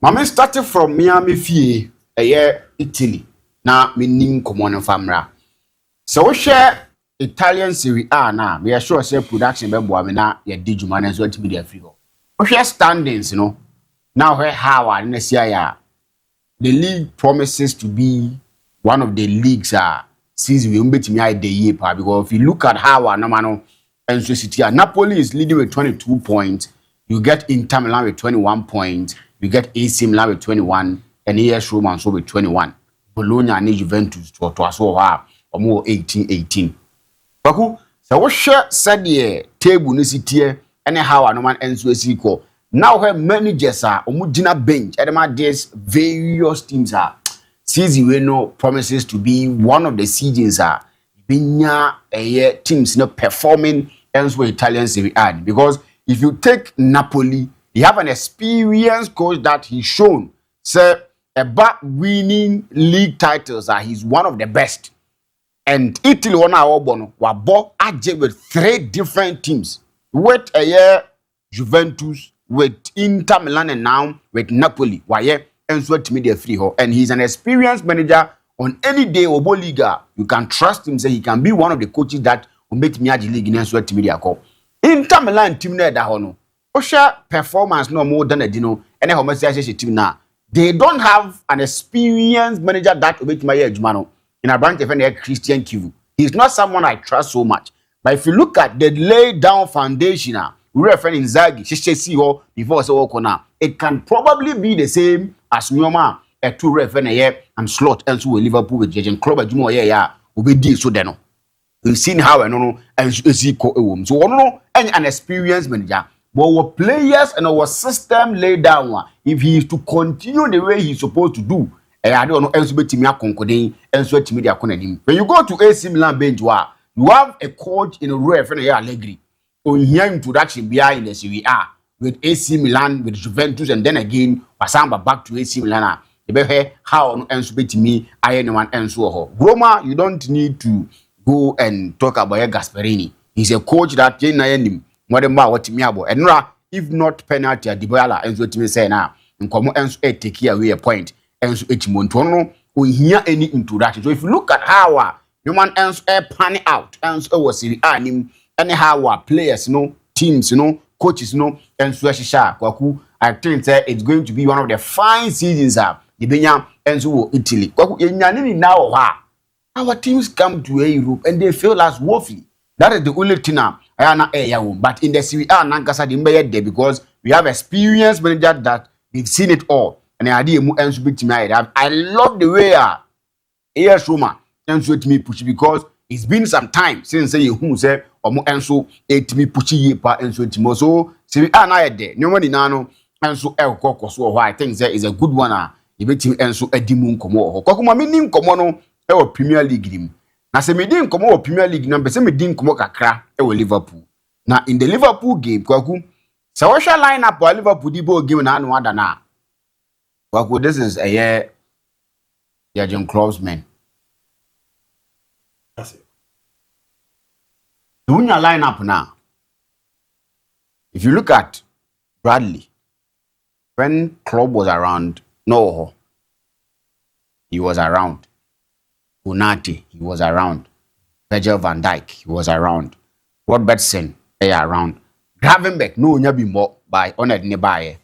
Mama started from Miami Fie, a year Italy. Now, meaning common famra. So we share Italian Serie A now. We are sure say production be boamina ya dijuman as well to be there free. We share standings, Now where how in the league promises to be one of the leagues since we bet me the year because if you look at how no and City Napoli is leading with 22 points. You get Inter Milan with 21 points. You get AC Milan with 21 and AS Roma so with 21. Bologna and Juventus to or more 18. Baku, so what share said the table ni sitie anyhow no man enso equal. Now where managers are omugina bench edema these various teams are season we know promises to be one of the seasons are binya teams performing enso Italian Serie A because if you take Napoli, he have an experienced coach that he's shown say about winning league titles he's one of the best. And Italy won our bono wabo aje with 3 different teams. With a year Juventus, with Inter Milan and now with Napoli. Why and so to media free ho. And he's an experienced manager on any day Obo Liga. You can trust him, say he can be one of the coaches that will make me the league in so to media call. Inter Milan team there da hono. Osha performance no more than a dino and a homosexual team now. They don't have an experienced manager that will make my Jumano. In a branch of Christian Kivu. He's not someone I trust so much. But if you look at the laid down foundation, we refer in Zagi, before so Okona, it can probably be the same as Nyoma, a 2 refer here and slot else with Liverpool with Jurgen Klopp Jumo will be deal so then. We've seen how I know and see so no an experienced manager. But our players and our system laid down. If he is to continue the way he's supposed to do. I don't know else be team concording and so to media konanim. When you go to AC Milan bench, you have a coach in a ref and Allegri. On here introduction behind the Serie A with AC Milan, with Juventus, and then again Pasamba back to AC Milan. You better how on else be to me, I anyone else so Roma, you don't need to go and talk about Gasperini. He's a coach that him more than what me about. And if not penalty at Dybala and so to me say now, and come and take away a point. And so Montono we hear any introduction. So if you look at how human ends pan out and so was anyhow our players, teams, coaches, and so Kwaku, I think it's going to be one of the fine seasons the Benya and so Italy. Kwaku now our teams come to Europe and they feel as woefully. That is the only thing but in the Serie A Nankasa the because we have experienced manager that we've seen it all. And the idea I love the way AS Roma and so me push because it's been some time since say who say or and so it me push ye pa and so timo so Serie A na there no money nano and so el kokko so I think there is a good one you bet him and so edimu nkomo kokko me nim nkomo no e wo Premier League nim na se me din nkomo wo Premier League na be se me din nkomo kakra e wo Liverpool na in the Liverpool game kwaku se wo hwa line up wa Liverpool di ball game na anu ada na. Well, this is a year, Jurgen Klopp's man. That's it. Doing your lineup now. If you look at Bradley, when Klopp was around, no, he was around. Unati, he was around. Virgil van Dijk, he was around. Robertson, they are around. Gravenberch, no, nyabi more by honored nearby.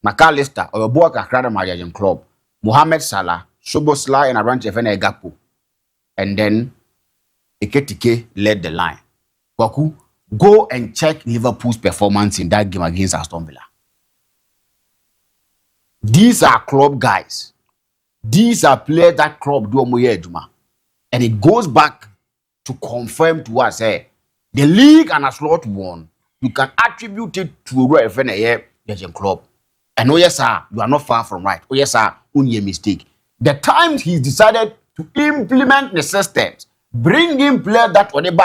McAllister or Boaka Krada Mariajan Club, Mohamed Salah, Sobosla and Aranche Fene Gapo. And then Eketike led the line. Kwaku, go and check Liverpool's performance in that game against Aston Villa. These are club guys. These are players that club do Omoye Juma. And it goes back to confirm to us, the league and a slot won. You can attribute it to Roy Fene Jurgen Klopp. And oh yes, sir, you are not far from right. Oh yes, sir, only a mistake. The times he decided to implement the systems, bring in players that whatever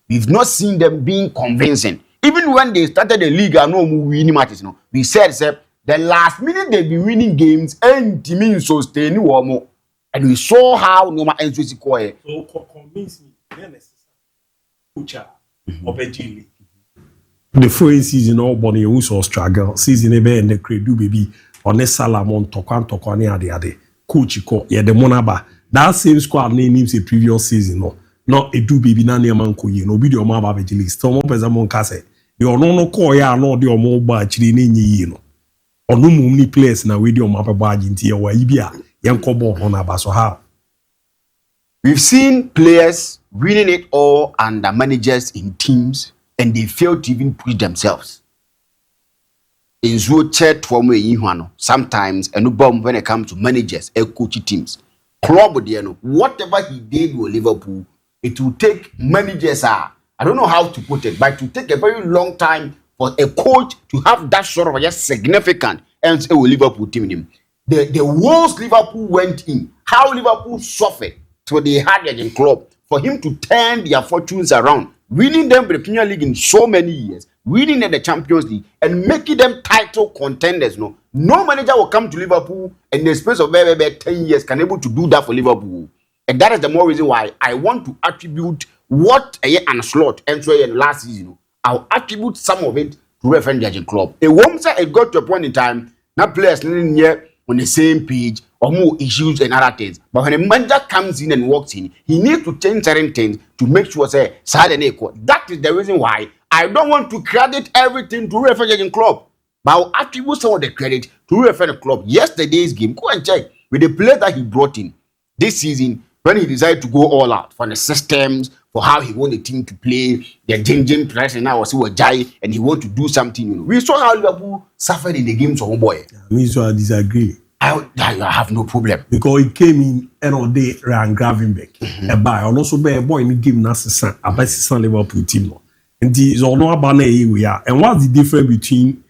we've not seen them being convincing. Even when they started the league, I know winning matches. We said, the last minute they've been winning games and team so stay new and we saw how no matter so convince me, the foreign season all bonnie also struggle season ebe and the credo baby One Salamon Tokwane ade. Coach ko ye the monaba. That same squad names a previous season no. Not a do baby na near manko ye no be the omaba bejili. Still more pezamon kase. The no call ya no the omo ba chiri ni no. Or no many players na we the omaba ba jinti ya wa ibia yanko bo on abaso how. We've seen players winning it all under managers in teams and they fail to even push themselves. In sometimes and when it comes to managers and coaching teams, club whatever he did with Liverpool, it will take managers. I don't know how to put it, but it will take a very long time for a coach to have that sort of just significant and say Liverpool team in him. The worst Liverpool went in, how Liverpool suffered. So they had a club for him to turn their fortunes around, winning them the Premier League in so many years, winning the Champions League, and making them title contenders. No manager will come to Liverpool in the space of 10 years can able to do that for Liverpool. And that is the more reason why I want to attribute what a year and slot and so in last season. I'll attribute some of it to reference judging club. A woman said it got to a point in time, now players living here on the same page or more issues and other things. But when a manager comes in and walks in, he needs to change certain things to make sure say that is the reason why I don't want to credit everything to referee club, but I'll attribute some of the credit to referee club. Yesterday's game, go and check with the players that he brought in this season when he decided to go all out for the systems, for how he want the team to play, the changing press and now see what Jai and he want to do something. We saw how Liverpool suffered in the games of Homeboy. Me so I disagree. I have no problem because he came in and all day Ryan Gravenberch. A buy and also be a boy in the game Nasa a best Liverpool team. And the is all no about we are. And what's the difference between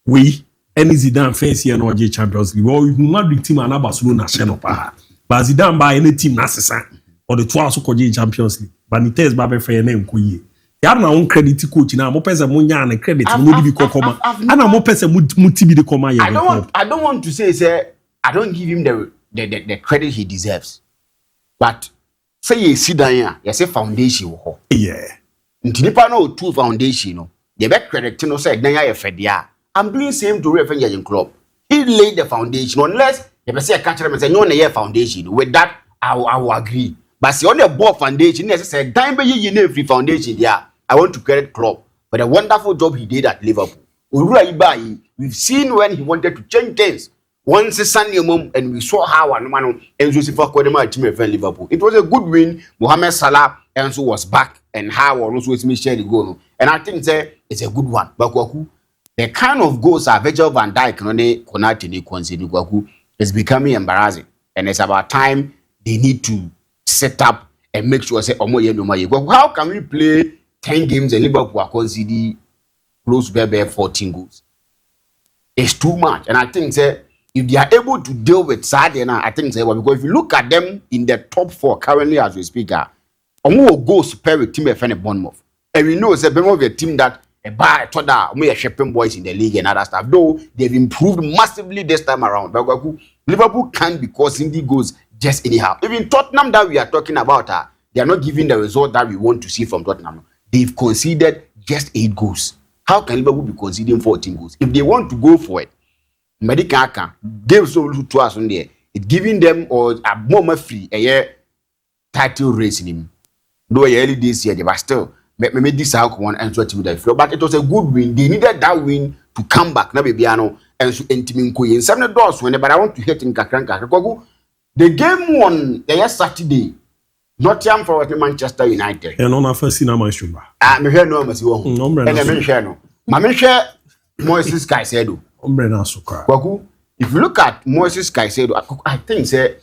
we and Zidane fancy and OJ Champions League? Well, we Madrid team and Barcelona channel pa. But Zidane buy any team Nasa or the 12 OJ Champions League. But it tells Babe fair name kuye. You have no credit coach now. Mo pesa mo nya na credit mo di ko koma. Ana mo pesa mo tibi de koma. I don't want to say I don't give him the credit he deserves. But say you sit down here, you say foundation ho. Yeah. Ntinipa no two foundation no. The back credit no say dan ya fedia. I'm doing same to referee club. He laid the foundation unless you say catch them say no na your foundation. With that I will agree. But see on the board foundation, you say dan be ye na free foundation there. I want to credit club for the wonderful job he did at Liverpool. We've seen when he wanted to change things. Once a Sunday mom and we saw how and Joseph Fakye team of Liverpool. It was a good win. Mohamed Salah and so was back and how also with me share the goal. And I think it's a good one. But the kind of goals are Virgil van Dijk Konate is becoming embarrassing. And it's about time they need to set up and make sure say how can we play 10 games and Liverpool are conceding close to 14 goals? It's too much. And I think if they are able to deal with Saturday now, I think because if you look at them in the top 4 currently as we speak, will go super with team of Bournemouth. And we know it's a team that by we shipping boys in the league and other stuff. Though they've improved massively this time around. But Liverpool can't be causing the goals just anyhow. Even Tottenham that we are talking about, they are not giving the result that we want to see from Tottenham. They've conceded just 8 goals. How can Liverpool be conceding 14 goals? If they want to go for it, Medicaka gave so little to us on there. It giving them or a MON-FRI a year title race in him. Though early this year, they were still maybe this one and so with the floor. But it was a good win. They needed that win to come back. Now Biano and so intimate in 7 doors whenever I want to hit in Kakranka. The game won Saturday. Nottingham Forest Manchester United. And on our first cinema sugar. I'm here no mas you. And I'm share no. Mama share Moses Caicedo. If you look at Moses Caicedo, I think say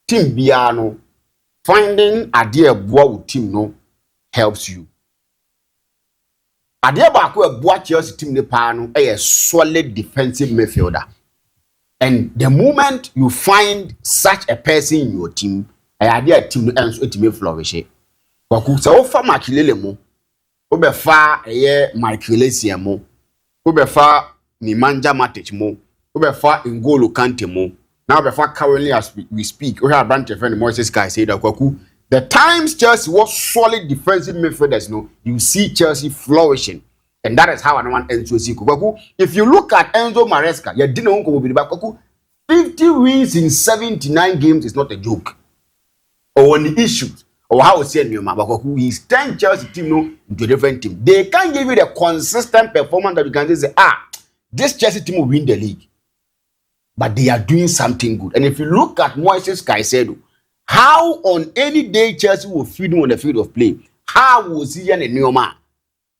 team Biano finding a dear boy team no helps you. A dear back where boy Chelsea team the pano a solid defensive midfielder. And the moment you find such a person in your team, I idea team ends with me flourish. Kwaku so fa Makilele mo. Obefa eye Michaelia mo. Obefa Nemanja Matic mo. Obefa N'Golo Kante mo. Now obefa currently as we speak, we have a branch of friend Moses Caicedo Kwaku. The times Chelsea was solid defensive midfielders, no, you see Chelsea flourishing. And that is how I want Enzo Zico. If you look at Enzo Maresca, you didn't know Kwaku. 50 wins in 79 games is not a joke. Or on the issues, or how say Kwaku, he's 10 Chelsea team into a different team. They can't give you the consistent performance that you can say, this Chelsea team will win the league. But they are doing something good. And if you look at Moises Caicedo, how on any day Chelsea will feed him on the field of play, how was he a new man?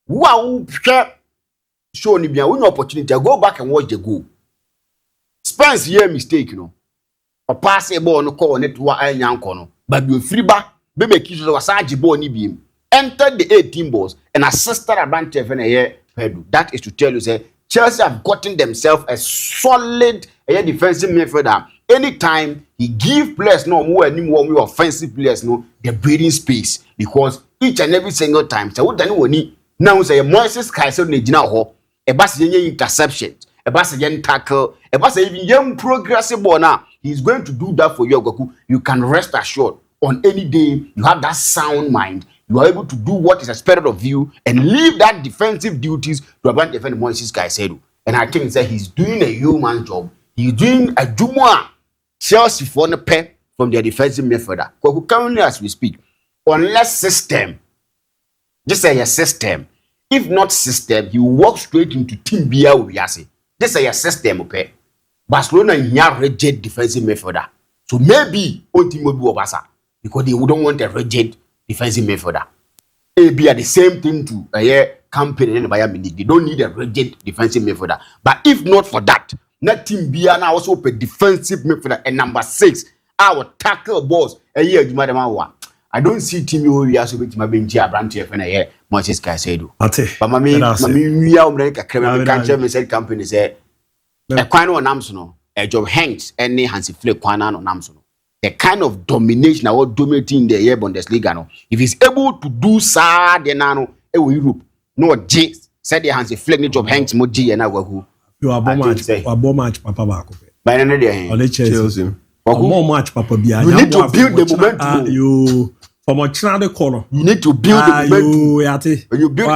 Wow, show ni bien win opportunity. Go back and watch the goal. Spence here mistake, a pass a ball no call net wa anyanko no. But you free back, be make use of a sarge ball ni beam. Entered the 18 balls and assisted a bunch of Pedro. That is to tell you, say Chelsea have gotten themselves a solid defensive midfielder. Anytime he give players no more offensive players the breathing space, because each and every single time, so what any now say Moises Caicedo ne gina ho e ba se yen interception e ba se yen tackle e ba se even yen progressive ball now he's going to do that for you Goku. You can rest assured on any day you have that sound mind, you are able to do what is expected of you and leave that defensive duties to about defend Moises Caicedo. And I think that he's doing a human job. He's doing a jumwa Chelsea for the pay from their defensive midfielder. Currently as we speak, unless system, just say a system. If not system, he will walk straight into Team Bia Uyase. Just say a system, okay? Barcelona is rigid defensive midfielder. So maybe on Team Obasa, because they wouldn't want a rigid defensive midfielder. It be the same thing to a campaign in Bayern Munich. They don't need a rigid defensive midfielder. But if not for that, not Team Bia now also a defensive midfielder and number 6, our tackle balls a year you might have. I don't see Team Uyase with my bench branch and a Moises Caicedo. But we are like a criminal country said company say a kind of namsono, a job hangs any Hansi Flick Kwana no namsono. The kind of domination I was dominating the year Bundesliga no. If he's able to do so, then no, Europe no J said the Hansi Flick ni job hangs mo G and I go. You are bomb match, Papa Bako. By another day, Chelsea. More match, Papa Bia. You need to build the momentum. You from a corner. You need to build the momentum. You build.